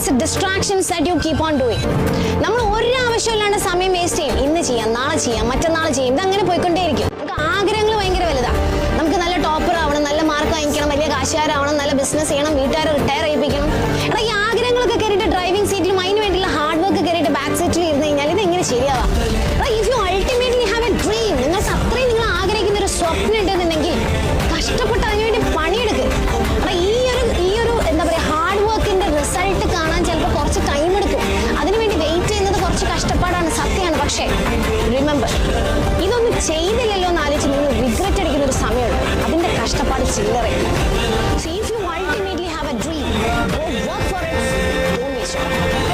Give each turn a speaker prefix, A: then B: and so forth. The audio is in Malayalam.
A: It's distractions that you keep on doing. നമ്മൾ ഒരു ആവശ്യമില്ലാണ്ട് സമയം വേസ്റ്റ് ചെയ്യും. ഇന്ന് ചെയ്യാം, നാളെ ചെയ്യാം, മറ്റന്നാൾ ചെയ്യും, ഇതങ്ങനെ പോയിക്കൊണ്ടേയിരിക്കും. നമുക്ക് ആഗ്രഹങ്ങൾ ഭയങ്കര വലുതാണ്. നമുക്ക് നല്ല ടോപ്പർ ആവണം, നല്ല മാർക്ക് വാങ്ങിക്കണം, വലിയ കാശുകാരാവണം, നല്ല ബിസിനസ് ചെയ്യണം, വീട്ടുകാരെ റിട്ടയർ ചെയ്യിപ്പിക്കണം. എടാ, ഈ ആഗ്രഹങ്ങളൊക്കെ കയറിയിട്ട് ഡ്രൈവിംഗ് സീറ്റിലും അതിന് വേണ്ടിയുള്ള ഹാർഡ് വർക്ക് കയറിയിട്ട് ബാക്ക് സീറ്റിൽ ഇരുന്ന് കഴിഞ്ഞാൽ ഇത് എങ്ങനെ ശരിയാവാം? If you ultimately have a dream, നിങ്ങൾക്ക് അത്രയും നിങ്ങൾ ആഗ്രഹിക്കുന്ന ഒരു സ്വപ്നം ഉണ്ടെന്നുണ്ടെങ്കിൽ കഷ്ടപ്പെട്ട് അതിനുവേണ്ടി പണിയെടുക്കുക. ഈ ഒരു എന്താ പറയുക, ഹാർഡ് വർക്കിന്റെ റിസൾട്ട് കാണാൻ ചിലപ്പോൾ കുറച്ച് ടൈം എടുക്കും. അതിനുവേണ്ടി വെയിറ്റ് ചെയ്യുന്നത് കുറച്ച് കഷ്ടപ്പാടാണ്, സത്യമാണ്. പക്ഷേ റിമെമ്പർ, ഇതൊന്നും ചെയ്തില്ലല്ലോ എന്ന് ആലോചിച്ച് നിങ്ങൾ റിഗ്രറ്റ് അടിക്കുന്ന ഒരു സമയമുണ്ട്. അതിന്റെ കഷ്ടപ്പാട് ചില്ലറയില്ല. So if you ultimately have a dream, go work for it. Don't waste your time.